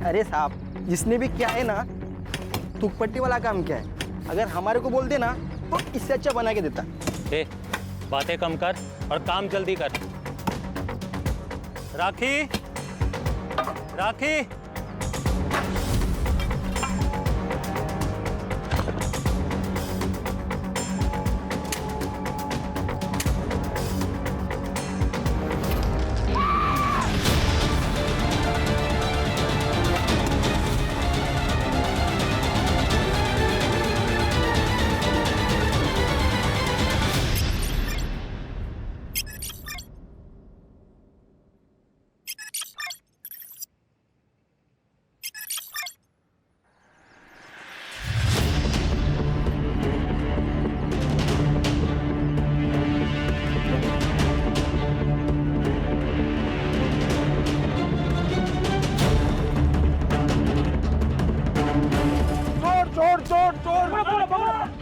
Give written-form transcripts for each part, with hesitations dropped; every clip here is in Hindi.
अरे साहब, जिसने भी किया है ना, थूक वाला काम किया है। अगर हमारे को बोल देना तो इससे अच्छा बना के देता। ए, बातें कम कर और काम जल्दी कर। राखी, राखी,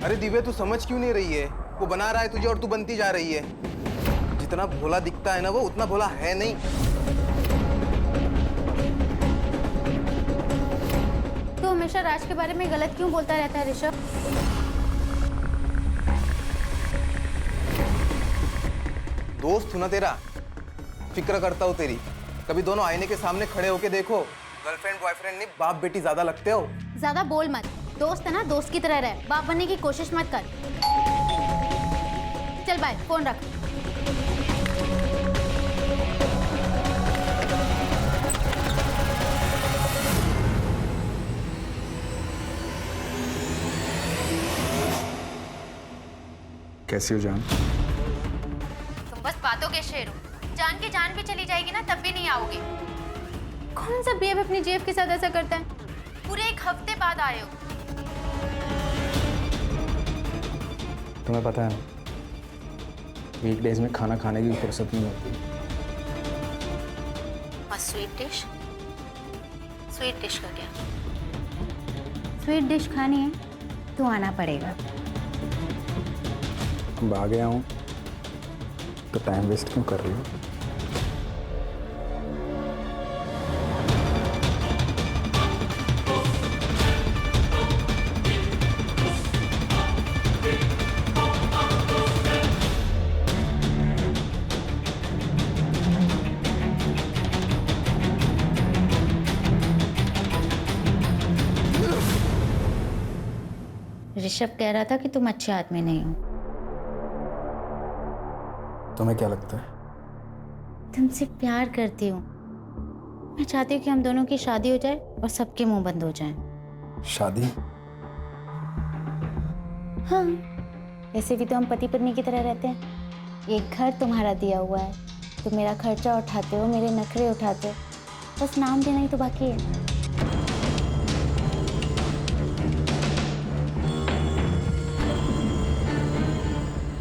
अरे दिव्या, तू समझ क्यों नहीं रही है? वो बना रहा है तुझे और तू बनती जा रही है। जितना भोला दिखता है ना वो उतना भोला है नहीं। तू हमेशा राज के बारे में गलत क्यों बोलता रहता है ऋषभ? दोस्त हूं ना तेरा, फिक्र करता हूँ तेरी। कभी दोनों आईने के सामने खड़े होके देखो। गर्लफ्रेंड बॉयफ्रेंड नहीं, बाप बेटी ज्यादा लगते हो। ज्यादा बोल मत। दोस्त है ना, दोस्त की तरह रहे, बाप बनने की कोशिश मत कर। चल बाय, फोन रख। कैसी हो जान? तुम बस बातों के शेर हो। जान की जान भी चली जाएगी ना तब भी नहीं आओगे। कौन सा बेब अपनी जेब के साथ ऐसा करता है? पूरे एक हफ्ते बाद आए हो। तुम्हें पता है ना, वीकडेज में खाना खाने की फुर्सत नहीं होती। और स्वीट डिश? स्वीट डिश का क्या? स्वीट डिश खानी है तो आना पड़ेगा। अब आ गया हूँ तो टाइम वेस्ट क्यों कर रही हो? ऋषभ कह रहा था कि तुम अच्छे आदमी नहीं हो। तुम्हें क्या लगता है? तुमसे प्यार करती हूँ। मैं चाहती हूँ कि हम दोनों की शादी हो जाए और सबके मुंह बंद हो जाएं। शादी? हाँ, ऐसे भी तो हम पति पत्नी की तरह रहते हैं। एक घर तुम्हारा दिया हुआ है, तुम मेरा खर्चा उठाते हो, मेरे नखरे उठाते हो, बस नाम देना ही तो बाकी है।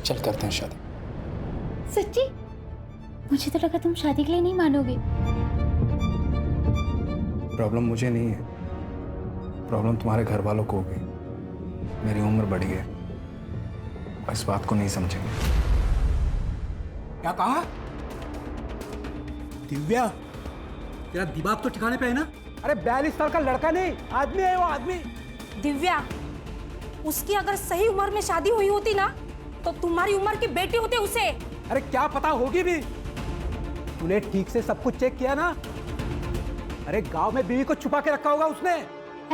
चल करते हैं शादी। सच्ची? मुझे तो लगा तुम शादी के लिए नहीं मानोगे। प्रॉब्लम मुझे नहीं है, प्रॉब्लम तुम्हारे घर वालों को होगी। मेरी उम्र बढ़ी है और इस बात को नहीं समझेंगे। क्या कहा? दिव्या, तेरा दिमाग तो ठिकाने पे है ना? अरे 42 साल का लड़का नहीं, आदमी है वो, आदमी। दिव्या, उसकी अगर सही उम्र में शादी हुई होती ना तो तुम्हारी उम्र की बेटी होती उसे। अरे क्या पता होगी भी। तूने ठीक से सब कुछ चेक किया ना? अरे गांव में बीवी को छुपा के रखा होगा उसने।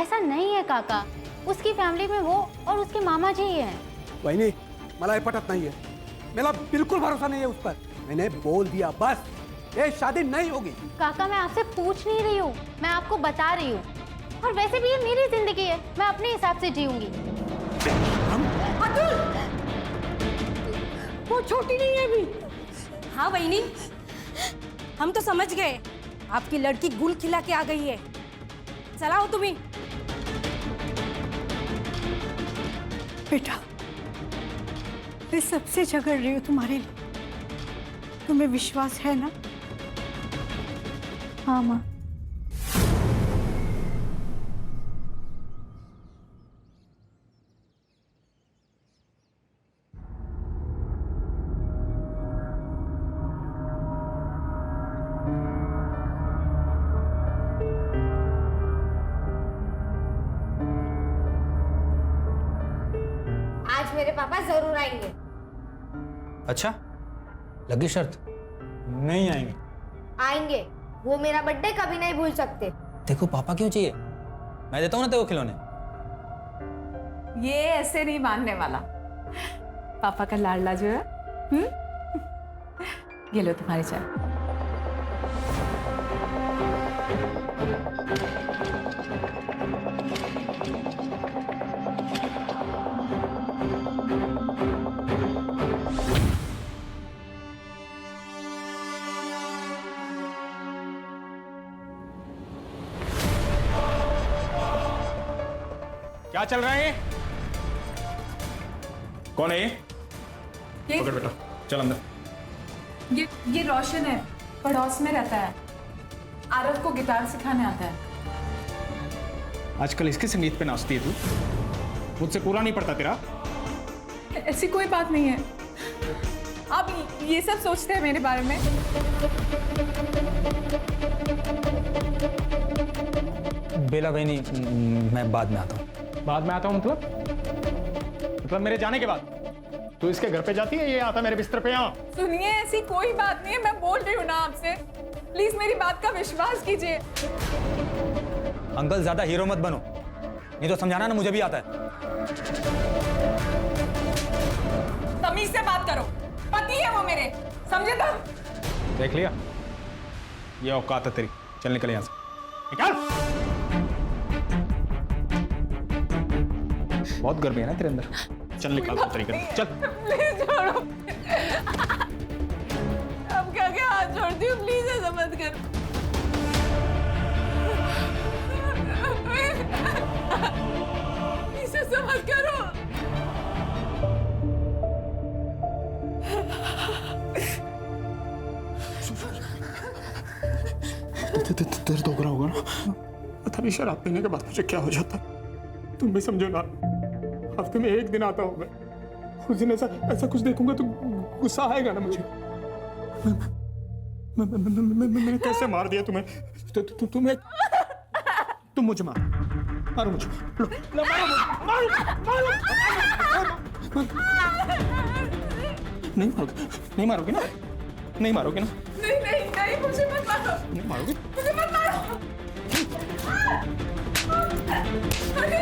ऐसा नहीं है काका, उसकी फैमिली में वो और उसके मामा जी ही हैं। वही नहीं, मला पटत नहीं है। मेरा बिल्कुल भरोसा नहीं है उस पर। मैंने बोल दिया बस, ये शादी नहीं होगी। काका मैं आपसे पूछ नहीं रही हूँ, मैं आपको बता रही हूँ। और वैसे भी ये मेरी जिंदगी है, मैं अपने हिसाब से जीऊंगी। वो छोटी नहीं है अभी। हाँ बहनी, हम तो समझ गए आपकी लड़की गुल खिला के आ गई है। चलाओ तुम्हें। बेटा, मैं सबसे झगड़ रही हूँ तुम्हारे लिए, तुम्हें विश्वास है ना? हाँ माँ। मेरे पापा जरूर आएंगे। अच्छा, लगी शर्त? नहीं आएंगे। आएंगे, वो मेरा बर्थडे कभी नहीं भूल सकते। देखो पापा क्यों चाहिए, मैं देता हूँ ना तेरे को खिलौने। ये ऐसे नहीं मानने वाला। पापा का लाडला जो है। ये लो तुम्हारी चाय। क्या चल रहा है? कौन है ये? पकड़ बेटा, चल अंदर। ये रोशन है, पड़ोस में रहता है। आरव को गिटार सिखाने आता है। आजकल इसके संगीत पे नाचती है तू? मुझसे पूरा नहीं पड़ता तेरा? ऐसी कोई बात नहीं है। आप ये सब सोचते हैं मेरे बारे में? बेला बहनी, मैं बाद में आता हूँ। बाद में आता हूँ मतलब मेरे जाने के बाद? तू इसके घर पे जाती है, ये आता मेरे बिस्तर पे यहाँ? सुनिए, ऐसी कोई बात नहीं है, मैं बोल रही हूँ ना आपसे। प्लीज मेरी बात का विश्वास कीजिए। अंकल ज्यादा हीरो मत बनो, नहीं तो समझाना ना मुझे भी आता है। तमीज से बात करो, पति है वो मेरे, समझे तुम? देख लिया, ये औकात है तेरी। चल निकल यहाँ से, निकल। बहुत गर्मी है ना तेरे अंदर, चल निकल तरीके से, चल। प्लीज छोड़ो। अब क्या क्या हाथ जोड़ती हूँ, प्लीज ऐसा मत कर। प्लीज ऐसा मत करो। दर्द हो रहा होगा ना? पता नहीं शराब पीने के बाद मुझे क्या हो जाता। तुम भी समझो ना, हफ्ते में एक दिन आता हूँ मैं। उस दिन ऐसा कुछ देखूंगा तो गुस्सा आएगा ना मुझे। मैंने कैसे मार दिया तुम्हें? तुम्हें तुम मुझे मारो मुझे, लो मारो मुझे, मारो। नहीं मारोगे ना? नहीं मारोगे ना? नहीं, मुझे मत मारो। नहीं मारोगे? मुझे मत मारो। अरे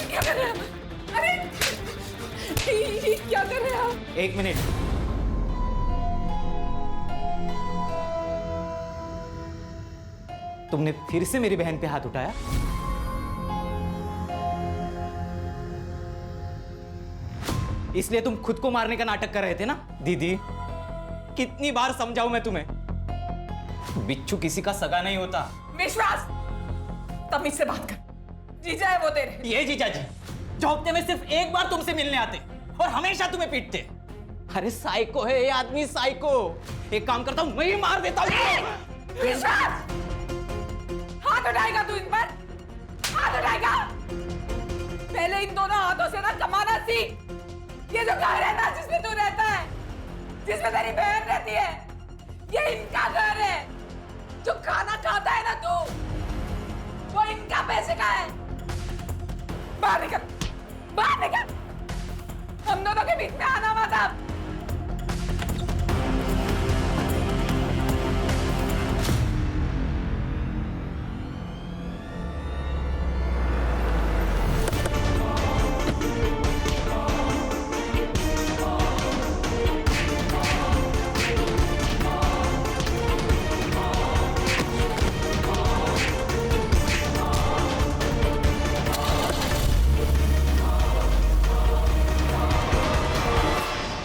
क्या कर रहे हैं? अरे ये क्या कर रहे हैं आप? एक मिनट। तुमने फिर से मेरी बहन पे हाथ उठाया? इसलिए तुम खुद को मारने का नाटक कर रहे थे ना? दीदी, कितनी बार समझाऊं मैं तुम्हें? बिच्छू किसी का सगा नहीं होता। विश्वास, तमीज से बात कर। जीजा है वो तेरे। ये जीजा जी जो हफ्ते में सिर्फ एक बार तुमसे मिलने आते और हमेशा तुम्हें पीटते। अरे साइको है ये आदमी, साइको। एक काम करता हूं, मैं ही मार देता हूं। विश्वास, हाथ उठाएगा तू इन पर? हाथ उठाएगा? पहले इन दोनों हाथों से ना कमाना सीख। ये जो घर है ना जिसमें तू रहता है, जिसमें तेरी बहन रहती है, ये इनका घर है। जो खाना खाता है ना तू, वो इनका पैसे का है। बाहर निकल, बाहर निकल। हम दोनों के बीच में आना मत अब।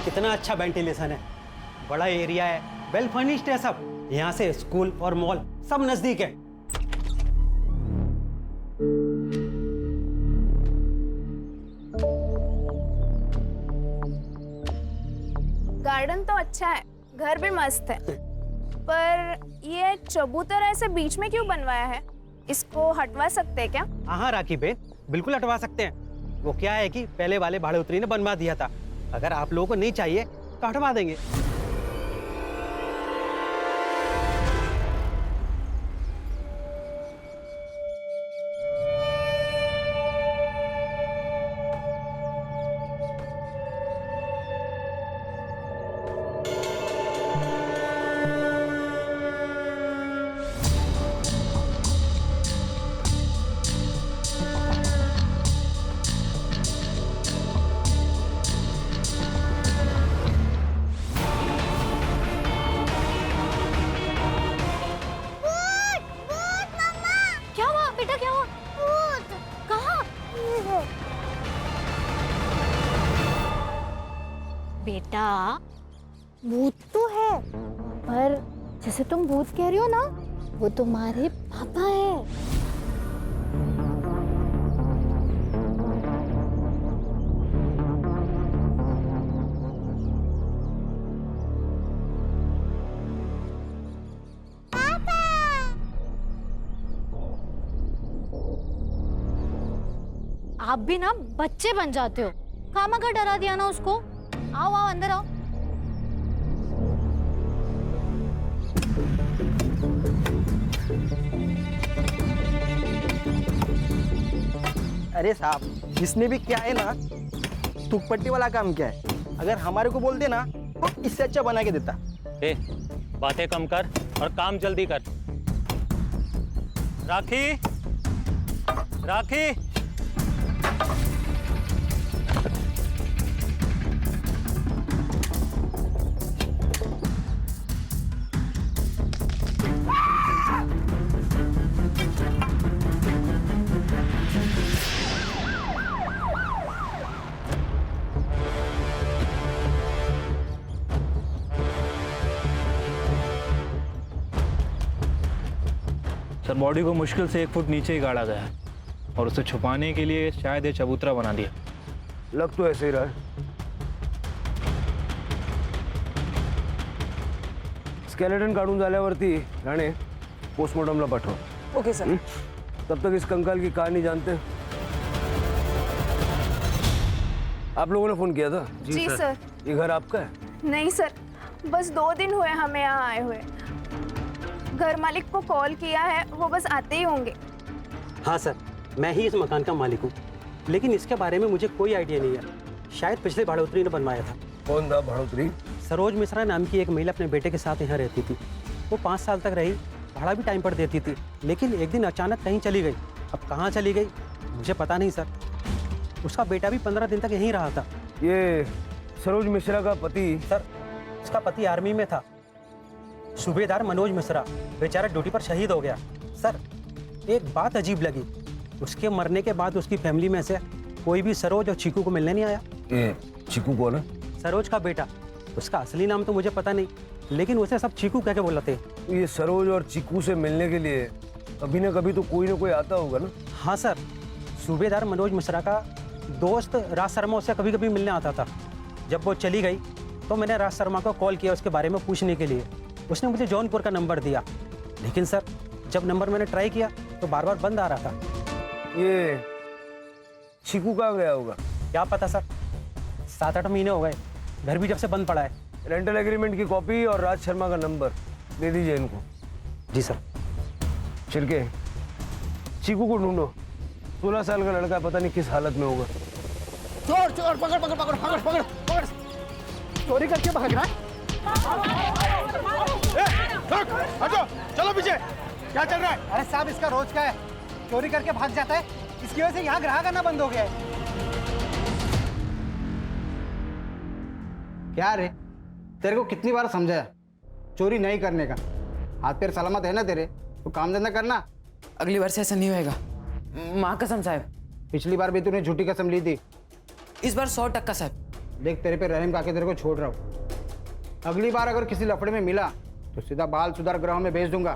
कितना अच्छा वेंटिलेशन है, बड़ा एरिया है, वेल फर्निश्ड है सब। यहाँ से स्कूल और मॉल सब नजदीक है। गार्डन तो अच्छा है, घर भी मस्त है, पर ये चबूतर ऐसे बीच में क्यों बनवाया है? इसको हटवा सकते हैं क्या? हाँ राखी बेन, बिल्कुल हटवा सकते हैं। वो क्या है कि पहले वाले भाड़े उतरी ने बनवा दिया था। अगर आप लोगों को नहीं चाहिए तो हटवा देंगे। बेटा भूत तो है, पर जैसे तुम भूत कह रही हो ना, वो तुम्हारे पापा है। आप भी ना बच्चे बन जाते हो, खामखा डरा दिया ना उसको। आओ आओ अंदर आओ। अरे साहब, जिसने भी क्या है ना, तुकपट्टी वाला काम क्या है, अगर हमारे को बोलते ना तो इससे अच्छा बना के देता। ए, बातें कम कर और काम जल्दी कर। राखी, राखी, सर बॉडी को मुश्किल से 1 फुट नीचे ही गाड़ा गया है और उसे छुपाने के लिए शायद ये चबूतरा बना दिया। लग तो ऐसे ही रहा है। स्केलेटन काढून झाल्यावरती राणे पोस्टमॉर्टमला पाठव। Okay sir. तब तक इस कंकाल की कहानी जानते हैं। आप लोगों ने फोन किया था? जी सर। ये घर आपका है? नहीं सर, बस 2 दिन हुए हमें यहाँ आए हुए। घर मालिक को कॉल किया है, वो बस आते ही होंगे। हाँ सर, मैं ही इस मकान का मालिक हूँ, लेकिन इसके बारे में मुझे कोई आइडिया नहीं है। शायद पिछले भाड़ोतरी ने बनवाया था। कौन था भाड़ोतरी? सरोज मिश्रा नाम की एक महिला अपने बेटे के साथ यहाँ रहती थी। वो 5 साल तक रही, भाड़ा भी टाइम पर देती थी, लेकिन एक दिन अचानक कहीं चली गई। अब कहाँ चली गई मुझे पता नहीं सर। उसका बेटा भी 15 दिन तक यहीं रहा था। ये सरोज मिश्रा का पति? सर, उसका पति आर्मी में था, सूबेदार मनोज मिश्रा। बेचारा ड्यूटी पर शहीद हो गया। सर, एक बात अजीब लगी, उसके मरने के बाद उसकी फैमिली में से कोई भी सरोज और चीकू को मिलने नहीं आया। ये चीकू कौन है? सरोज का बेटा। उसका असली नाम तो मुझे पता नहीं, लेकिन उसे सब चीकू कह के बुलाते हैं। ये सरोज और चीकू से मिलने के लिए कभी ना कभी तो कोई ना कोई आता होगा ना? हाँ सर, सूबेदार मनोज मिश्रा का दोस्त राज शर्मा उससे कभी कभी मिलने आता था। जब वो चली गई तो मैंने राज शर्मा को कॉल किया उसके बारे में पूछने के लिए। उसने मुझे जौनपुर का नंबर दिया, लेकिन सर जब नंबर मैंने ट्राई किया तो बार बार बंद आ रहा था। ये चीकू कहाँ गया होगा? क्या पता सर, 7-8 महीने हो गए, घर भी जब से बंद पड़ा है। रेंटल एग्रीमेंट की कॉपी और राज शर्मा का नंबर दे दीजिए इनको। जी सर। छिड़के, चीकू को ढूंढो। 16 साल का लड़का, पता नहीं किस हालत में होगा। चोर चोर, पकड़ पकड़ पकड़ पकड़ पकड़ पकड़। चोरी करके भाग रहा है। हटो, चलो पीछे। क्या चल रहा है? अरे साहब, इसका रोज का है, चोरी करके भाग जाता है। इसकी वजह से यहाँ ग्राहक आना बंद हो गया है। क्या रे, तेरे को कितनी बार समझाया चोरी नहीं करने का? हाथ पैर सलामत है ना तेरे, तो काम धंधा करना। अगली बार से ऐसा नहीं होएगा, माँ कसम साहब। पिछली बार भी तूने झूठी कसम ली थी। इस बार 100% साहब। देख, तेरे पे रहम काके तेरे को छोड़ रहा हूँ। अगली बार अगर किसी लफड़े में मिला तो सीधा बाल सुधार गृह में भेज दूंगा।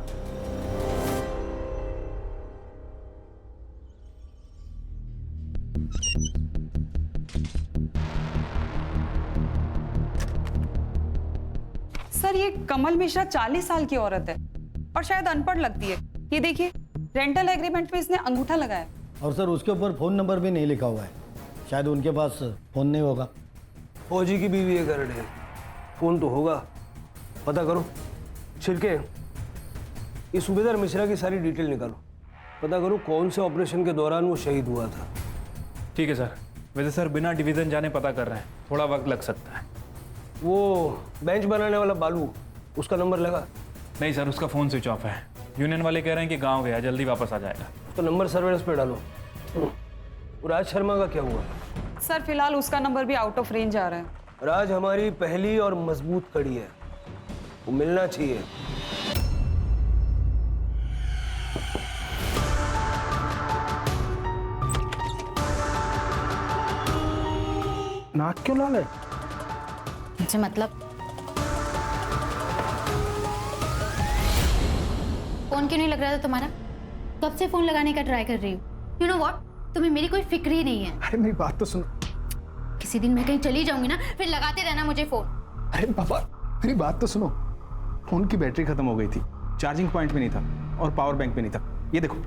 सर, ये कमल मिश्रा 40 साल की औरत है और शायद अनपढ़ लगती है। ये देखिए, रेंटल एग्रीमेंट में इसने अंगूठा लगाया। और सर, उसके ऊपर फोन नंबर भी नहीं लिखा हुआ है। शायद उनके पास फोन नहीं होगा। फौजी की बीवी है करड़े, फोन तो होगा, पता करो। छिड़के, ये सूबेदार मिश्रा की सारी डिटेल निकालो, पता करो कौन से ऑपरेशन के दौरान वो शहीद हुआ था। ठीक है सर। वैसे सर बिना डिवीजन जाने पता कर रहे हैं, थोड़ा वक्त लग सकता है। वो बेंच बनाने वाला बालू, उसका नंबर लगा? नहीं सर, उसका फ़ोन स्विच ऑफ है। यूनियन वाले कह रहे हैं कि गांव गया, जल्दी वापस आ जाएगा। तो नंबर सर्वेलेंस पे डालो। राज शर्मा का क्या हुआ? सर, फिलहाल उसका नंबर भी आउट ऑफ रेंज आ रहा है। राज हमारी पहली और मजबूत कड़ी है, वो मिलना चाहिए। नाक क्यों लाल है? मुझसे मतलब? फोन क्यों नहीं लग रहा था तुम्हारा? कब से फोन लगाने का ट्राई कर रही हूँ। यू नो व्हाट, तुम्हें मेरी कोई फिक्र ही नहीं है। अरे मेरी बात तो सुनो। किसी दिन मैं कहीं चली जाऊंगी ना, फिर लगाते रहना मुझे फोन। अरे पापा मेरी बात तो सुनो। फोन की बैटरी खत्म हो गई थी, चार्जिंग पॉइंट भी नहीं था और पावर बैंक भी नहीं था। ये देखो,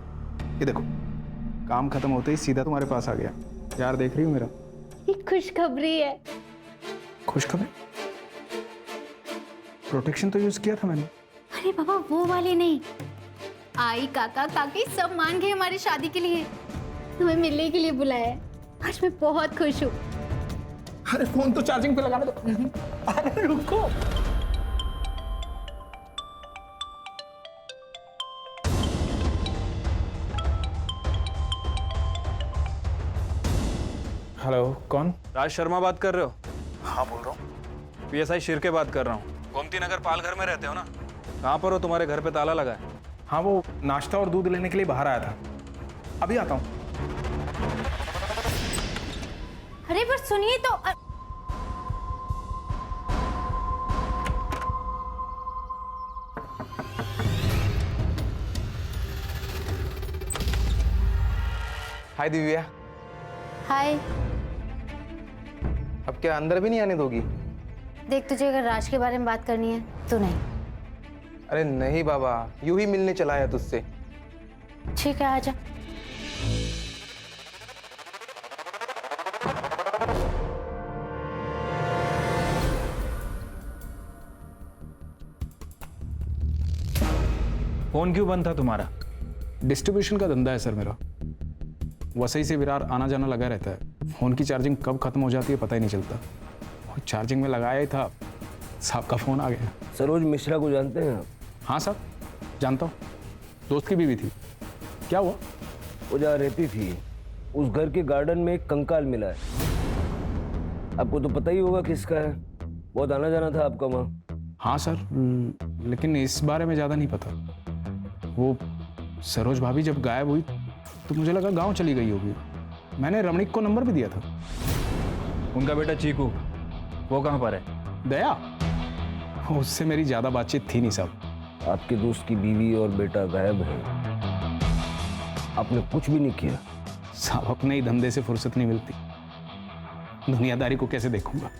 ये देखो, काम खत्म होते ही सीधा तुम्हारे पास आ गया। यार देख रही हो मेरा? ये खुशखबरी है। खुशखबरी? प्रोटेक्शन तो यूज किया था मैंने। अरे बाबा वो वाली नहीं, आई काका काकी सब मान गए हमारी शादी के लिए, तुम्हें मिलने के लिए बुलाया है। आज मैं बहुत खुश हूँ। अरे फोन तो चार्जिंग पे लगाने दो। अरे रुको। हेलो, कौन? राज शर्मा बात कर रहे हो? हाँ बोल रहा हूँ। पीएसआई शिर्के बात कर रहा हूँ। गोमती नगर पालघर में रहते हो ना? कहाँ पर हो? तुम्हारे घर पे ताला लगा है। हाँ वो नाश्ता और दूध लेने के लिए बाहर आया था, अभी आता हूँ। अरे पर सुनिए तो। हाय दिव्या। हाय। अब क्या अंदर भी नहीं आने दोगी? देख तुझे अगर राज के बारे में बात करनी है तो नहीं। अरे नहीं बाबा, यूं ही मिलने चला है तुझसे। ठीक है आजा। फोन क्यों बंद था तुम्हारा? डिस्ट्रीब्यूशन का धंधा है सर मेरा। वसई से विरार आना जाना लगा रहता है। फोन की चार्जिंग कब खत्म हो जाती है पता ही नहीं चलता। और चार्जिंग में लगाया ही था, साहब का फोन आ गया। सरोज मिश्रा को जानते हैं आप? हाँ साहब जानता हूँ, दोस्त की बीवी थी। क्या हुआ? वो जहाँ रहती थी उस घर के गार्डन में एक कंकाल मिला है। आपको तो पता ही होगा किसका है, बहुत आना जाना था आपका वहाँ। हाँ सर, लेकिन इस बारे में ज़्यादा नहीं पता। वो सरोज भाभी जब गायब हुई तो मुझे लगा गांव चली गई होगी। मैंने रमणीक को नंबर भी दिया था। उनका बेटा चीकू, वो कहाँ पर है? दया, उससे मेरी ज़्यादा बातचीत थी नहीं साहब। आपके दोस्त की बीवी और बेटा गायब है, आपने कुछ भी नहीं किया? साहब अपने ही धंधे से फुर्सत नहीं मिलती, दुनियादारी को कैसे देखूंगा।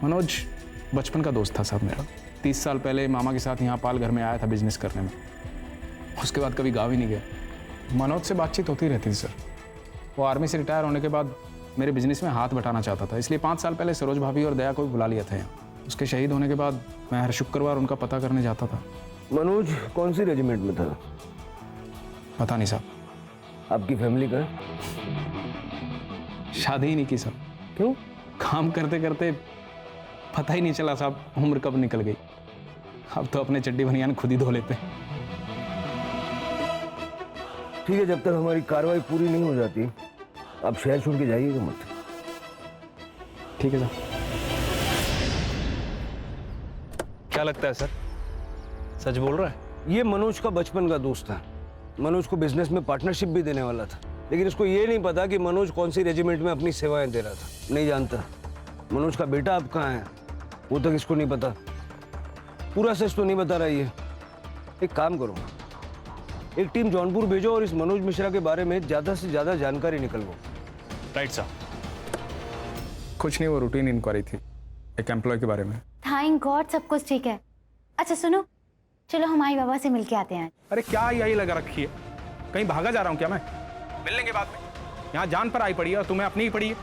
मनोज बचपन का दोस्त था साहब मेरा। 30 साल पहले मामा के साथ यहाँ पालघर में आया था बिजनेस करने में। उसके बाद कभी गाँव ही नहीं गया। मनोज से बातचीत होती रहती थी सर। वो आर्मी से रिटायर होने के बाद मेरे बिजनेस में हाथ बटाना चाहता था, इसलिए 5 साल पहले सरोज भाभी और दया को भी बुला लिया था यहाँ। उसके शहीद होने के बाद मैं हर शुक्रवार उनका पता करने जाता था। मनोज कौन सी रेजिमेंट में था? पता नहीं साहब। आपकी फैमिली का? शादी ही नहीं की साहब। क्यों? काम करते करते पता ही नहीं चला साहब उम्र कब निकल गई। अब तो अपने चड्डी बनियान खुद ही धो लेते हैं। ठीक है, जब तक हमारी कार्रवाई पूरी नहीं हो जाती आप शहर छोड़ के जाइएगा मत। ठीक है सर। क्या लगता है सर, सच बोल रहा है? ये मनोज का बचपन का दोस्त था। मनोज को बिजनेस में पार्टनरशिप भी देने वाला था, लेकिन इसको ये नहीं पता कि मनोज कौन सी रेजिमेंट में अपनी सेवाएं दे रहा था। नहीं जानता। मनोज का बेटा अब कहाँ है वो तक इसको नहीं पता। पूरा सच तो नहीं बता रहा ये। एक काम करो, एक टीम जौनपुर भेजो और इस मनोज मिश्रा के बारे में ज्यादा से ज्यादा जानकारी निकलवाओ। Right sir. कुछ नहीं, वो रूटीन इंक्वायरी थी एक एम्प्लॉय के बारे में। थैंक गॉड सब कुछ ठीक है। अच्छा सुनो, चलो हम आई बाबा से मिलके आते हैं। अरे क्या यही लगा रखी है, कहीं भागा जा रहा हूँ क्या मैं? मिल लेंगे बाद में। यहाँ जान पर आई पड़ी है और तुम्हें अपनी ही पड़ी है।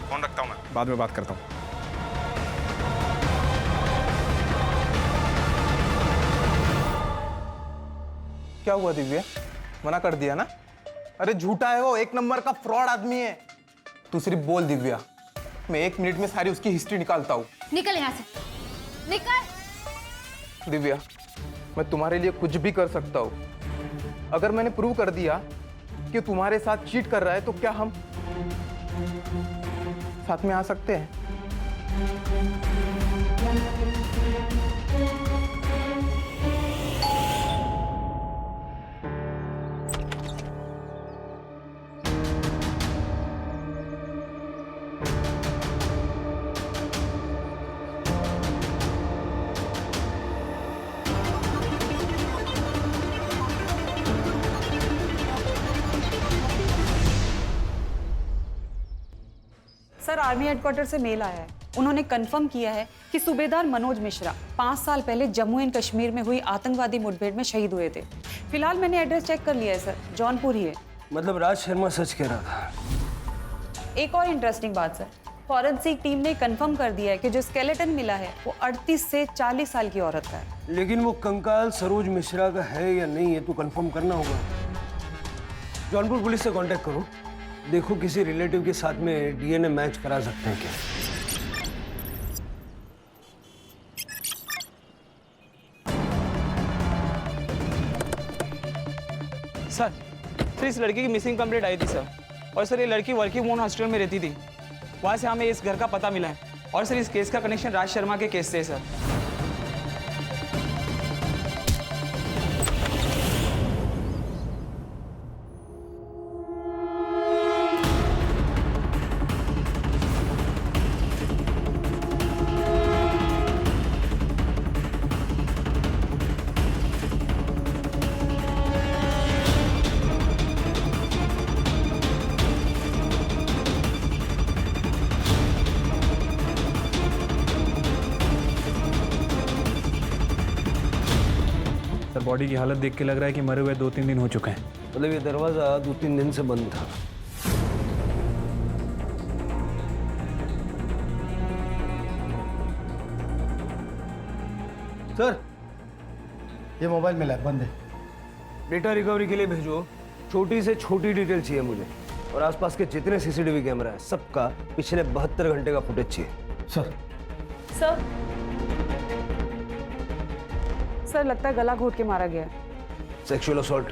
फोन रखता हूँ मैं, बाद में बात करता हूँ। क्या हुआ दिव्या? मना कर दिया ना? अरे झूठा है वो, 1 नंबर का फ्रॉड आदमी है। तू सिर्फ बोल दिव्या, मैं 1 मिनट में सारी उसकी हिस्ट्री निकालता हूँ। निकल यहाँ से, निकल। दिव्या, मैं तुम्हारे लिए कुछ भी कर सकता हूँ। अगर मैंने प्रूव कर दिया कि तुम्हारे साथ चीट कर रहा है तो क्या हम साथ में आ सकते हैं? सर आर्मी हेडक्वार्टर से मेल आया है। उन्होंने कंफर्म किया है कि सूबेदार मनोज मिश्रा 5 साल पहले जम्मू एंड कश्मीर में हुई आतंकवादी मुठभेड़ में शहीद हुए थे। फिलहाल मैंने एड्रेस चेक कर लिया है सर, जौनपुर ही है। मतलब राज शर्मा सच कह रहा था। एक और इंटरेस्टिंग बात सर, फॉरेंसिक टीम ने कंफर्म कर दिया है कि जो स्केलेटन मिला है वो 38 से 40 साल की औरत का है। लेकिन वो कंकाल सरोज मिश्रा का है या नहीं ये तो कंफर्म करना होगा। जौनपुर पुलिस से कांटेक्ट करो, देखो किसी रिलेटिव के साथ में डीएनए मैच करा सकते हैं क्या। सर इस लड़की की मिसिंग कंप्लेंट आई थी सर, और सर ये लड़की वर्किंग वुमेन हॉस्टल में रहती थी। वहाँ से हमें इस घर का पता मिला है, और सर इस केस का कनेक्शन राज शर्मा के केस से है सर। सर बॉडी की हालत देख के लग रहा है कि मरे हुए 2-3 दिन हो चुके हैं। मतलब ये दरवाजा 2-3 दिन से बंद था। सर ये मोबाइल मिला है, बंद है। डेटा रिकवरी के लिए भेजो, छोटी से छोटी डिटेल चाहिए मुझे, और आसपास के जितने सीसीटीवी कैमरा है सबका पिछले 72 घंटे का फुटेज चाहिए। सर सर लगता है गला घोट के मारा गया है। सेक्सुअल असॉल्ट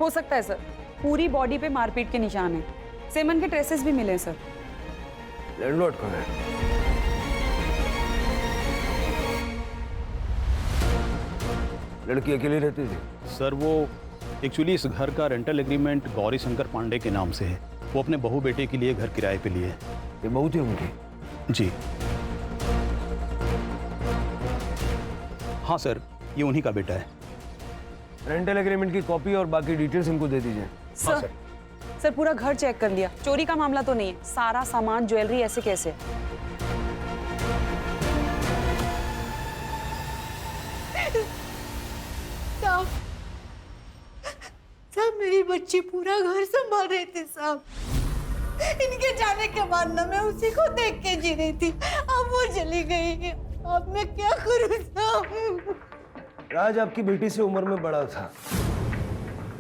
हो सकता है सर, पूरी बॉडी पे मारपीट के निशान हैं। सेमन के ट्रेसेस भी मिले हैं सर। लैंडलॉर्ड कहाँ है? लड़की अकेली रहती थी? सर वो एक्चुअली इस घर का रेंटल एग्रीमेंट गौरी शंकर पांडे के नाम से है। वो अपने बहू बेटे के लिए घर किराए पे लिए। ये बहू थी उनकी? जी हाँ सर, ये उन्हीं का बेटा है। रेंटल एग्रीमेंट की कॉपी और बाकी डिटेल्स इनको दे दीजिए। सर पूरा घर चेक कर लिया, चोरी का मामला तो नहीं है। सारा सामान ज्वेलरी ऐसे कैसे? साहब मेरी बच्ची पूरा घर संभाल रहे थे साहब। इनके जाने के बाद ना मैं उसी को देख के जी रही थी, अब वो चली गई। अब मैं क्या करूं साहब? राज आपकी बेटी से उम्र में बड़ा था,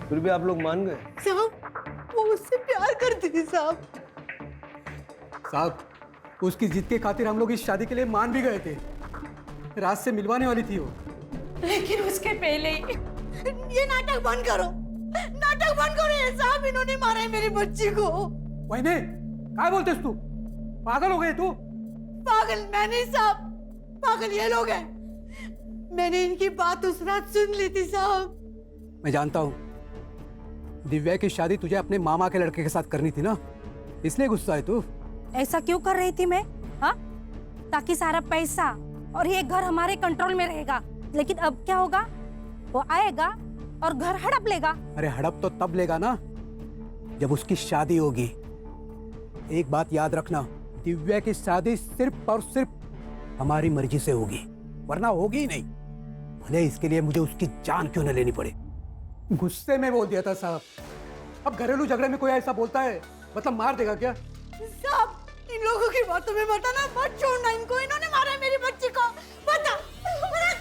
फिर भी आप लोग मान गए? साहब वो उससे प्यार करती थी साहब। साहब उसकी जिद के खातिर हम लोग इस शादी के लिए मान भी गए थे। राज से मिलवाने वाली थी वो। लेकिन उसके पहले ही ये नाटक बंद करो, नाटक बंद करो। ये साहब इन्होंने मारा है मेरी बच्ची को। वहीने क्या बोलते तू? पागल हो गए तू? पागल मैं नहीं साहब, पागल ये लोग हैं। मैंने इनकी बात उस रात सुन ली थी साहब। मैं जानता हूँ दिव्या की शादी तुझे अपने मामा के लड़के के साथ करनी थी ना, इसलिए गुस्सा है तू। ऐसा क्यों कर रही थी मैं? हाँ, ताकि सारा पैसा और ये घर हमारे कंट्रोल में रहेगा। लेकिन अब क्या होगा? वो आएगा और घर हड़प लेगा। अरे हड़प तो तब लेगा ना जब उसकी शादी होगी। एक बात याद रखना, दिव्या की शादी सिर्फ और सिर्फ हमारी मर्जी से होगी, वरना होगी ही नहीं। भले इसके लिए मुझे उसकी जान क्यों न लेनी पड़े। गुस्से में बोल दिया था साहब। अब घरेलू झगड़े में कोई ऐसा बोलता है मतलब मार देगा क्या? साहब इन लोगों की बातों में बताना मत, छोड़ना इनको। इन्होंने मारा है मेरी बच्ची को। बता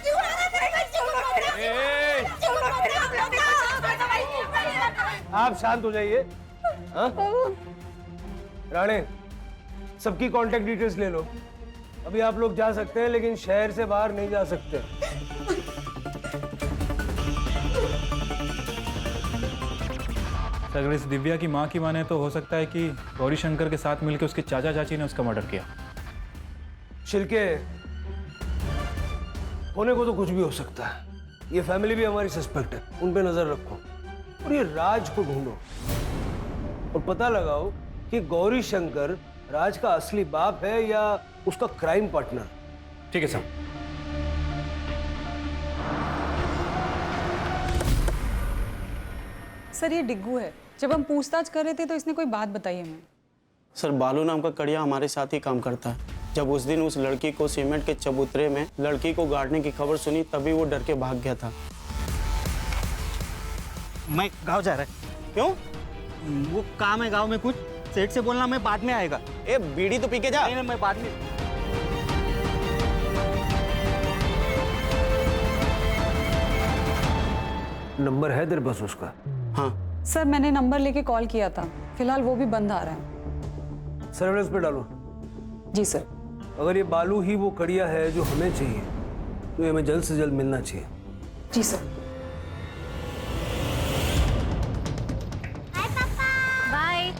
क्यों मारा मेरी बच्ची को? आप शांत हो जाइए। राणे सबकी कांटेक्ट डिटेल्स ले लो। अभी आप लोग जा सकते हैं लेकिन शहर से बाहर नहीं जा सकते। अगर इस दिव्या की माँ की माने तो हो सकता है कि गौरी शंकर के साथ मिलकर उसके चाचा चाची ने उसका मर्डर किया। छिलके होने को तो कुछ भी हो सकता है। ये फैमिली भी हमारी सस्पेक्ट है, उन पे नजर रखो। और ये राज को ढूंढो और पता लगाओ कि गौरी शंकर राज का असली बाप है या उसका क्राइम पार्टनर। ठीक है सर। सर ये डिग्गू है। जब हम पूछताछ कर रहे थे तो इसने कोई बात बताई हमें। सर बालू नाम का कड़िया हमारे साथ ही काम करता है। जब उस दिन उस लड़की को सीमेंट के चबूतरे में लड़की को गाड़ने की खबर सुनी तभी वो डर के भाग गया था। मैं गांव जा रहा है। क्यों? वो काम है गांव में कुछ, सेठ से बोलना मैं बाद में आएगा। ए बीड़ी तो पी के जा। नहीं मैं बाद में। नंबर है तेरे पास उसका? हाँ सर मैंने नंबर लेके कॉल किया था, फिलहाल वो भी बंद आ रहा है। सर्वेलेंस पे डालो। जी सर। अगर ये बालू ही वो कड़िया है जो हमें चाहिए तो ये हमें जल्द से जल्द मिलना चाहिए। जी सर। बाय।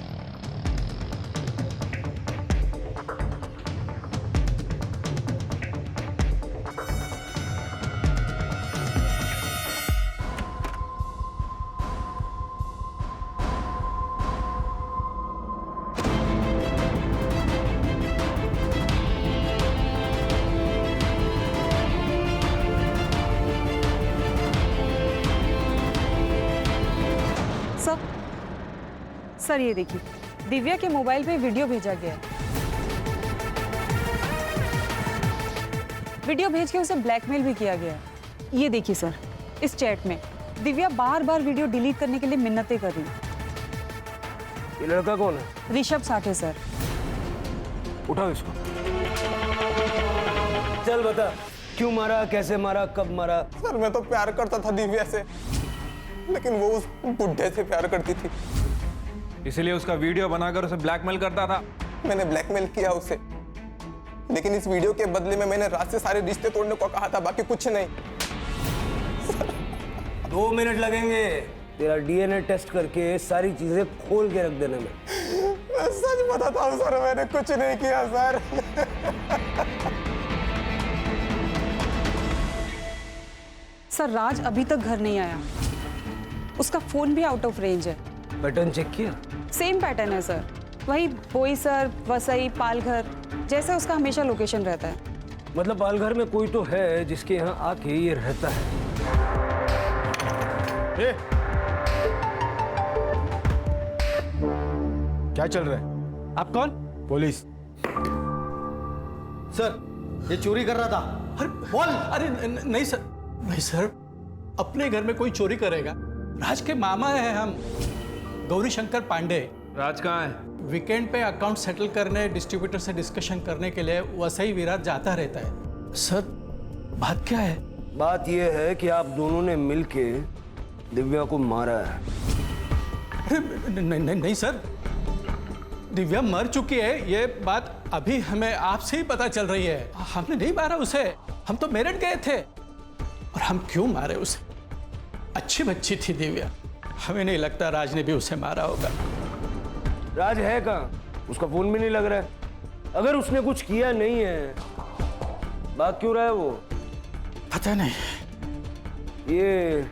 सर ये देखिए, दिव्या के मोबाइल पे वीडियो भेजा गया है। वीडियो भेज के उसे ब्लैकमेल भी किया गया है। ये देखिए सर, इस चैट में दिव्या बार बार वीडियो डिलीट करने के लिए मिन्नतें कर रही है। ये लड़का कौन है? ऋषभ साठे सर। उठाओ इसको। चल बता, क्यों मारा, कैसे मारा, कब मारा? सर मैं तो प्यार करता था दिव्या से, लेकिन वो उस बुढ़े से प्यार करती थी, इसलिए उसका वीडियो बनाकर उसे ब्लैकमेल करता था। मैंने ब्लैकमेल किया उसे, लेकिन इस वीडियो के बदले में मैंने रात से सारे रिश्ते तोड़ने को कहा था, बाकी कुछ नहीं। 2 मिनट लगेंगे तेरा डीएनए टेस्ट करके सारी चीजें खोल के रख देने में। सच बताता हूँ सर, मैंने कुछ नहीं किया सर। सर राज अभी तक घर नहीं आया, उसका फोन भी आउट ऑफ रेंज है। पैटर्न चेक किया? सेम पैटर्न है सर, वही बोईसर, वसई, पालघर जैसे उसका हमेशा लोकेशन रहता है। मतलब पालघर में कोई तो है जिसके यहाँ आके ये रहता है। क्या चल रहा है? आप कौन? पुलिस। सर ये चोरी कर रहा था। अरे बोल। अरे नहीं सर, नहीं सर, अपने घर में कोई चोरी करेगा? राज के मामा हैं हम, गौरी शंकर पांडे। राज कहाँ है? वीकेंड पे अकाउंट सेटल करने, डिस्ट्रीब्यूटर से डिस्कशन करने के लिए वसई विराट जाता रहता है। सर बात क्या है? बात यह है कि आप दोनों ने मिलके दिव्या को मारा है। नहीं सर, दिव्या मर चुकी है, ये बात अभी हमें आपसे ही पता चल रही है। हमने नहीं मारा उसे, हम तो मेरठ गए थे। और हम क्यों मारे उसे? अच्छी बच्ची थी दिव्या, हमें नहीं लगता राज ने भी उसे मारा होगा। राज है कहाँ? उसका फोन भी नहीं लग रहा है। अगर उसने कुछ किया नहीं है, भाग क्यों रहा है वो? पता नहीं। ये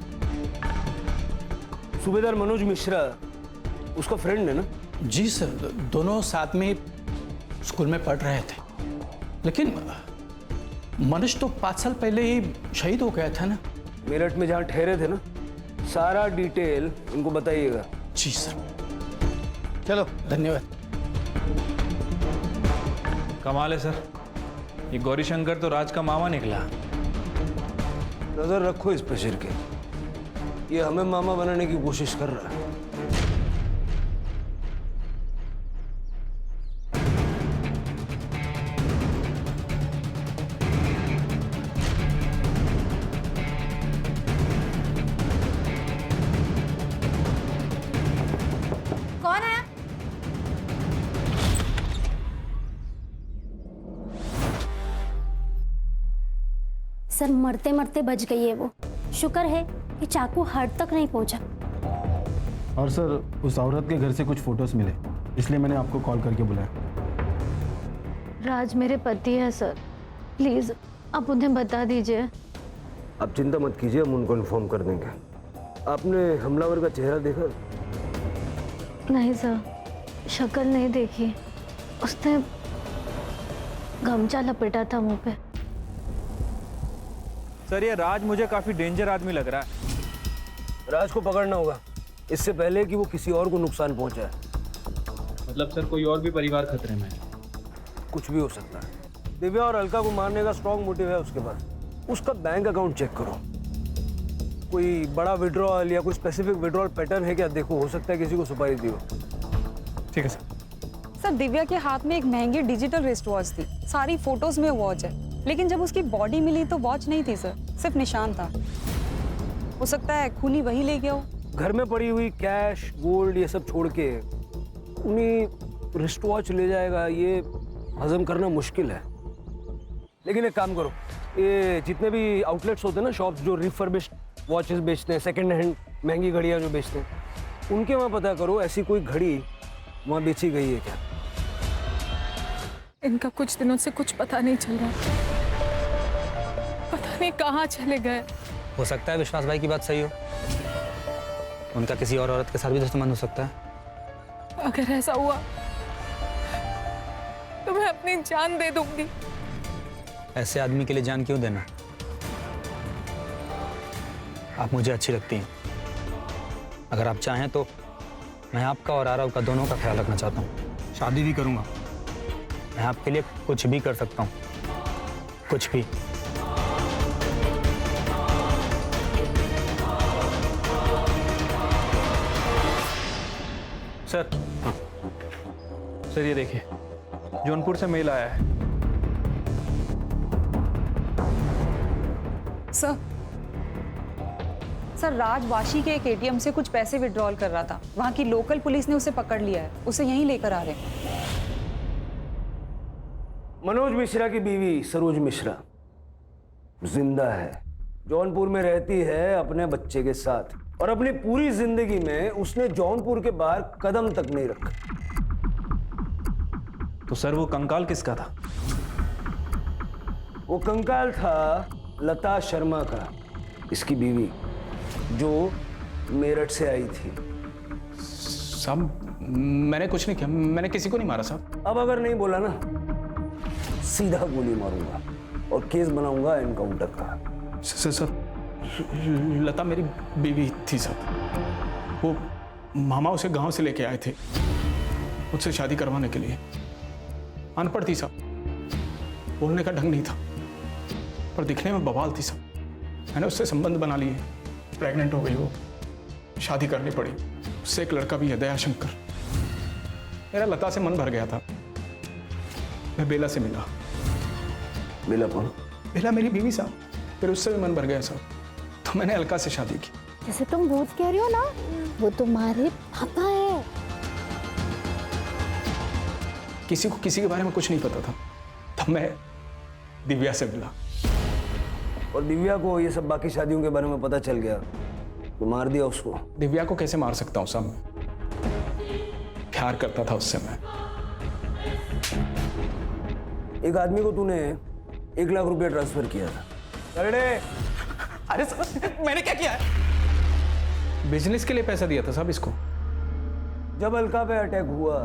सूबेदार मनोज मिश्रा उसका फ्रेंड है ना? जी सर, दोनों साथ में स्कूल में पढ़ रहे थे, लेकिन मनोज तो 5 साल पहले ही शहीद हो गया था ना। मेरठ में जहाँ ठहरे थे ना, सारा डिटेल इनको बताइएगा। जी सर। चलो धन्यवाद। कमाल है सर, ये गौरी शंकर तो राज का मामा निकला। नजर रखो इस पे शिर के, ये हमें मामा बनाने की कोशिश कर रहा है। कौन है? सर मरते मरते बच गई है वो। शुक्र है कि चाकू हार्ट तक नहीं पहुंचा। और सर उस औरत के घर से कुछ फोटोज मिले, इसलिए मैंने आपको कॉल करके बुलाया। राज मेरे पति है सर, प्लीज आप उन्हें बता दीजिए। आप चिंता मत कीजिए, हम उनको इन्फॉर्म कर देंगे। आपने हमलावर का चेहरा देखा? नहीं सर, शक्ल नहीं देखी, उसने गमछा लपेटा था मुंह पे। सर ये राज मुझे काफी डेंजर आदमी लग रहा है। राज को पकड़ना होगा इससे पहले कि वो किसी और को नुकसान पहुंचाए। मतलब सर कोई और भी परिवार खतरे में है? कुछ भी हो सकता है। दिव्या और अलका को मारने का स्ट्रॉन्ग मोटिव है उसके पास। उसका बैंक अकाउंट चेक करो, कोई बड़ा विड्रॉल या कोई स्पेसिफिक विड्रॉल पैटर्न है क्या देखो, हो सकता है किसी को सुपारी दी हो। ठीक है सर। सर दिव्या के हाथ में एक महंगी डिजिटल रिस्ट वॉच थी, सारी फोटोज में वॉच है, लेकिन जब उसकी बॉडी मिली तो वॉच नहीं थी सर, सिर्फ निशान था। हो सकता है खूनी वही ले गया हो। घर में पड़ी हुई कैश गोल्ड ये सब छोड़ के उन्हीं रिस्ट वॉच ले जाएगा, ये हजम करना मुश्किल है। लेकिन एक काम करो, ये जितने भी आउटलेट्स होते हैं ना, शॉप्स जो रिफर्बिश्ड वॉचेस बेचते हैं, सेकंड हैंड महंगी घड़ियाँ जो बेचते हैं, उनके वहाँ पता करो ऐसी कोई घड़ी वहाँ बेची गई है क्या। इनका कुछ दिनों से कुछ पता नहीं चल रहा, पता नहीं कहाँ चले गए। हो सकता है विश्वास भाई की बात सही हो, उनका किसी और औरत के साथ भी तो संबंध हो सकता है। अगर ऐसा हुआ तो मैं अपनी जान दे दूंगी। ऐसे आदमी के लिए जान क्यों देना? आप मुझे अच्छी लगती हैं, अगर आप चाहें तो मैं आपका और आरव का दोनों का ख्याल रखना चाहता हूँ। शादी भी करूँगा। मैं आपके लिए कुछ भी कर सकता हूँ, कुछ भी। सर, सर ये देखिए, जौनपुर से मेल आया है। सर राज वाशी के एक एटीएम से कुछ पैसे विड्रॉल कर रहा था, वहां की लोकल पुलिस ने उसे पकड़ लिया है, उसे यहीं लेकर आ रहे हैं। मनोज मिश्रा की बीवी सरोज मिश्रा जिंदा है, जौनपुर में रहती है अपने बच्चे के साथ, और अपनी पूरी जिंदगी में उसने जौनपुर के बाहर कदम तक नहीं रखा। तो सर वो कंकाल किसका था? वो कंकाल था लता शर्मा का, इसकी बीवी, जो मेरठ से आई थी। साहब मैंने कुछ नहीं किया, मैंने किसी को नहीं मारा साहब। अब अगर नहीं बोला ना, सीधा गोली मारूंगा और केस बनाऊंगा एनकाउंटर का। सर लता मेरी बीवी थी साहब, वो मामा उसे गांव से लेके आए थे मुझसे शादी करवाने के लिए। अनपढ़ थी साहब, बोलने का ढंग नहीं था, पर दिखने में बवाल थी साहब। मैंने उससे संबंध बना लिए, प्रेग्नेंट हो गई वो, शादी करनी पड़ी। उससे एक लड़का भी है, दयाशंकर। मेरा लता से मन भर गया था, मैं बेला से मिला। बेला कौन? बेला मेरी बीवी साहब, फिर उससे भी मन भर गया साहब, तो मैंने अलका से शादी की। जैसे तुम भूत कह रही हो ना, वो तुम्हारे पापा है। किसी को किसी के बारे में कुछ नहीं पता था, तब मैं दिव्या से मिला। और दिव्या को ये सब बाकी शादियों के बारे में पता चल गया तो मार दिया उसको। दिव्या को कैसे मार सकता हूँ साहब, प्यार करता था उससे मैं। एक आदमी को तूने 1 लाख रुपया ट्रांसफर किया था। अरे साहब मैंने क्या किया है? बिजनेस के लिए पैसा दिया था साहब इसको। जब अलका पे अटैक हुआ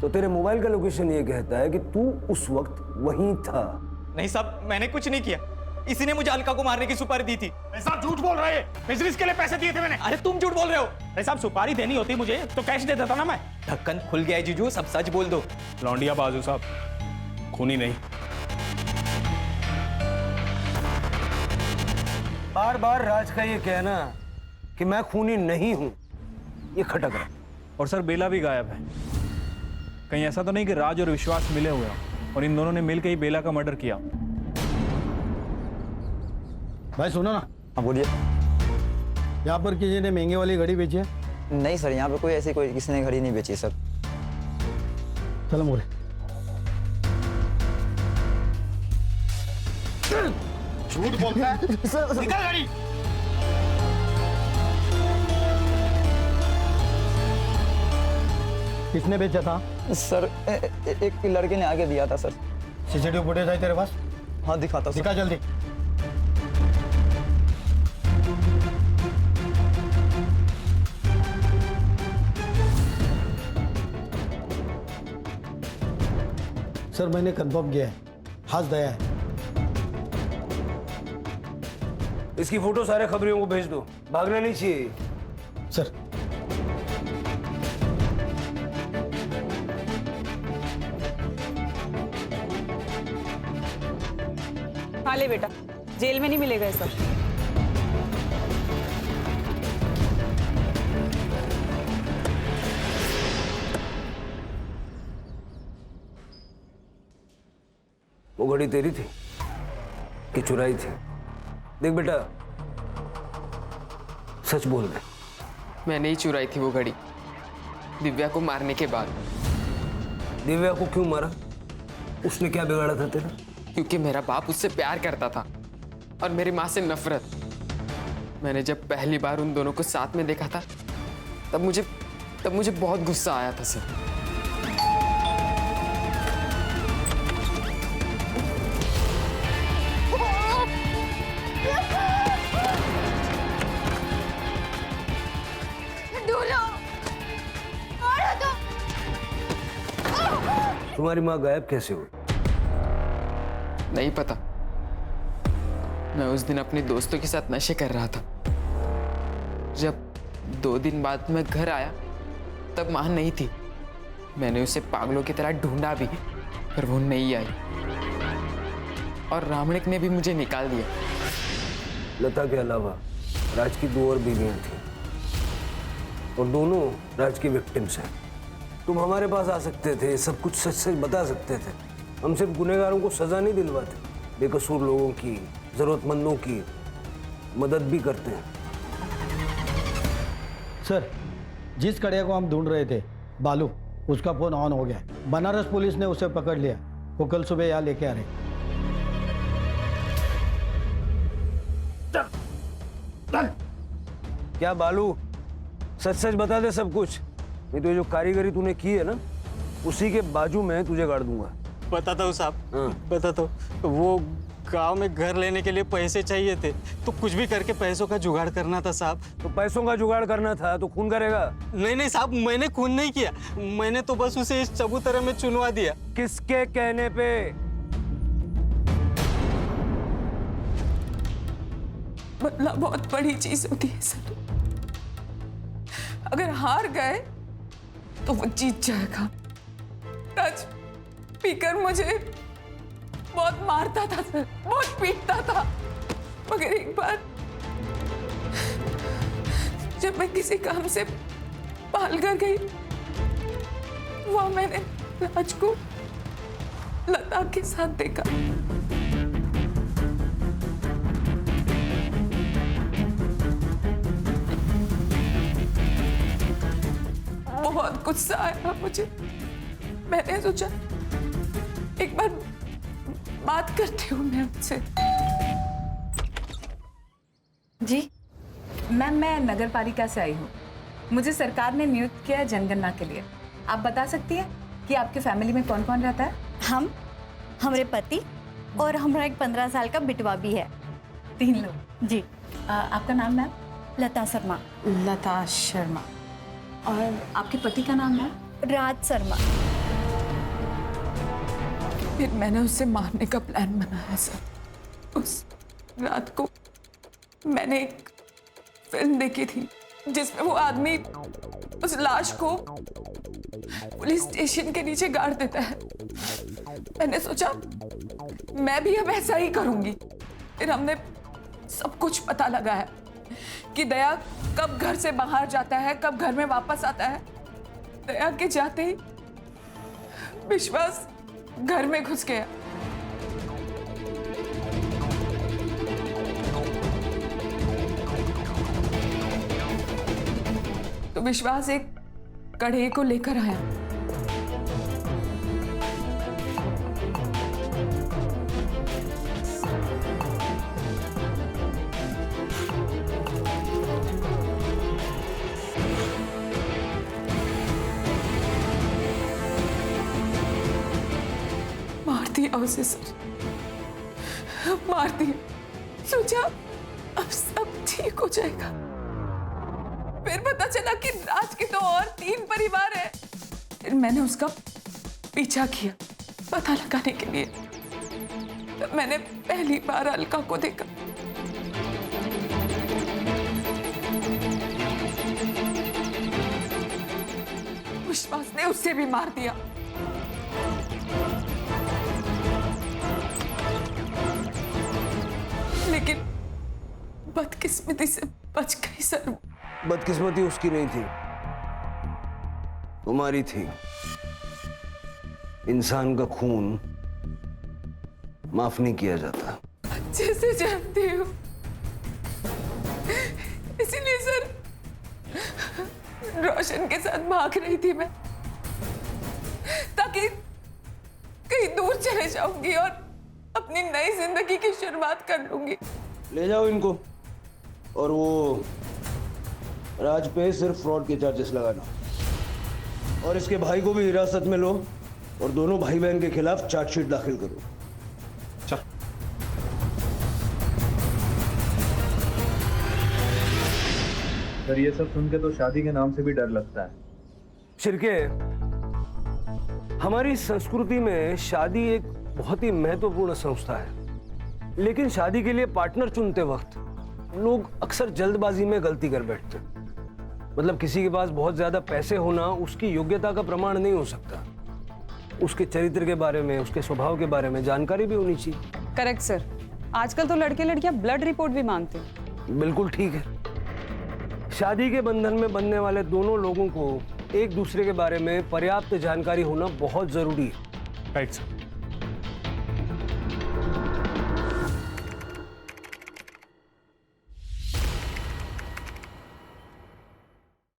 तो तेरे मोबाइल का लोकेशन ये कहता है कि तू उस वक्त वहीं था। नहीं साहब, मैंने कुछ नहीं किया, इसी ने मुझे अलका को मारने की सुपारी दी थी। साहब झूठ बोल रहे हैं, बिजनेस के लिए पैसे दिए थे मैंने। अरे तुम झूठ बोल रहे हो। अरे साहब सुपारी देनी होती मुझे तो कैश दे देता ना मैं। ढक्कन खुल गया है जीजू, सब सच बोल दो। लौंडिया बाजू साहब, खूनी नहीं। बार बार राज का ये कहना कि मैं खूनी नहीं हूं, ये खटक रहा। और सर बेला भी गायब है, कहीं ऐसा तो नहीं कि राज और विश्वास मिले हुए हैं और इन दोनों ने मिलकर ही बेला का मर्डर किया? भाई सुनो ना। हाँ बोलिए। यहाँ पर किसी ने महंगे वाली घड़ी बेची है? नहीं सर, यहाँ पे कोई ऐसी कोई किसी ने घड़ी नहीं बेची सर। चलो मोरे। झूठ बोलता है। निकल गाड़ी। किसने बेचा था? सर एक लड़के ने आगे दिया था सर। सीसीटीवी फुटेज है तेरे पास? हाँ दिखाता हूँ। दिखा जल्दी। सर मैंने कंफर्म किया है, हाथ दया है। इसकी फोटो सारे खबरियों को भेज दो, भागना नहीं चाहिए। सर हाँ ले बेटा, जेल में नहीं मिलेगा ये सब। वो घड़ी तेरी थी कि चुराई थी? देख बेटा, सच बोल दे। मैंने ही चुराई थी वो घड़ी, दिव्या को मारने के बाद। दिव्या को क्यों मारा? उसने क्या बिगाड़ा था तेरा? क्योंकि मेरा बाप उससे प्यार करता था और मेरी माँ से नफरत। मैंने जब पहली बार उन दोनों को साथ में देखा था तब मुझे बहुत गुस्सा आया था सर। तुम्हारी माँ गायब कैसे हुई? नहीं पता। मैं उस दिन अपने दोस्तों के साथ नशे कर रहा था। जब 2 दिन बाद मैं घर आया तब माँ नहीं थी। मैंने उसे पागलों की तरह ढूंढा भी, पर वो नहीं आई और रामणिक ने भी मुझे निकाल दिया। लता के अलावा राज की 2 और बीवियां थी और दोनों राज की विक्टिम्स हैं। तुम हमारे पास आ सकते थे, सब कुछ सच सच बता सकते थे। हम सिर्फ गुनहगारों को सजा नहीं दिलवाते, बेकसूर लोगों की, जरूरतमंदों की मदद भी करते हैं। सर, जिस कड़िया को हम ढूंढ रहे थे, बालू, उसका फोन ऑन हो गया। बनारस पुलिस ने उसे पकड़ लिया। वो कल सुबह यहाँ लेके आ रहे। क्या बालू, सच सच बता दे सब कुछ, नहीं तो जो कारीगरी तूने की है ना, उसी के बाजू में तुझे गाड़ दूंगा। बताता हूँ साहब, बताता हूँ। वो गांव में घर लेने के लिए पैसे चाहिए थे, तो कुछ भी करके पैसों का जुगाड़ करना था साहब। तो पैसों का जुगाड़ करना था तो खून करेगा? नहीं साहब, मैंने खून नहीं किया। मैंने तो बस उसे इस चबूतरे में चुनवा दिया। किसके कहने पे? बदला बहुत बड़ी चीज होती है सर। अगर हार गए तो वो जीत जाएगा। राज पीकर मुझे बहुत मारता था सर, बहुत पीटता था, मगर एक बार जब मैं किसी काम से पाल कर गई, वहां मैंने राज को लता के साथ देखा। बहुत गुस्सा आया मुझे। मैंने सोचा एक बार बात करती हूँ मैं उनसे। जी मैम, मैं नगर पालिका से आई हूँ। मुझे सरकार ने नियुक्त किया है जनगणना के लिए। आप बता सकती हैं कि आपके फैमिली में कौन कौन रहता है? हम, हमारे पति और हमारा एक 15 साल का बिटवा भी है। 3 लोग। जी। आपका नाम मैम? लता शर्मा। लता शर्मा। और आपके पति का नाम है? राज शर्मा। फिर मैंने उसे मारने का प्लान बनाया सर। उस रात को मैंने एक फिल्म देखी थी जिसमें वो आदमी उस लाश को पुलिस स्टेशन के नीचे गाड़ देता है। मैंने सोचा मैं भी अब ऐसा ही करूंगी। फिर हमने सब कुछ पता लगाया कि दया कब घर से बाहर जाता है, कब घर में वापस आता है। दया के जाते ही विश्वास घर में घुस गया। तो विश्वास एक कढ़े को लेकर आया। मार दिया उसे सर, मार दिया। सोचा अब सब ठीक हो जाएगा। फिर पता चला कि राज के तो और 3 परिवार है। फिर मैंने उसका पीछा किया पता लगाने के लिए। तब मैंने पहली बार अलका को देखा। विश्वास ने उसे भी मार दिया। बदकिस्मती से बच गई सर। बदकिस्मती उसकी नहीं थी, तुम्हारी थी। इंसान का खून माफ नहीं किया जाता। अच्छे से जानती हूँ, इसीलिए सर रोशन के साथ भाग रही थी मैं, ताकि कहीं दूर चले जाऊंगी और अपनी नई जिंदगी की शुरुआत कर लूंगी। ले जाओ इनको, और वो राज पे सिर्फ फ्रॉड के चार्जेस लगाना, और इसके भाई को भी हिरासत में लो और दोनों भाई बहन के खिलाफ चार्जशीट दाखिल करो। सर ये सब सुन के तो शादी के नाम से भी डर लगता है। शिरके, हमारी संस्कृति में शादी एक बहुत ही महत्वपूर्ण संस्था है, लेकिन शादी के लिए पार्टनर चुनते वक्त लोग अक्सर जल्दबाजी में गलती कर बैठते हैं। मतलब किसी के पास बहुत ज्यादा पैसे होना उसकी योग्यता का प्रमाण नहीं हो सकता। उसके चरित्र के बारे में, उसके स्वभाव के बारे में जानकारी भी होनी चाहिए। Correct sir. आजकल तो लड़के लड़कियां ब्लड रिपोर्ट भी मांगते हैं। बिल्कुल ठीक है। शादी के बंधन में बंधने वाले दोनों लोगों को एक दूसरे के बारे में पर्याप्त जानकारी होना बहुत जरूरी है। Right sir.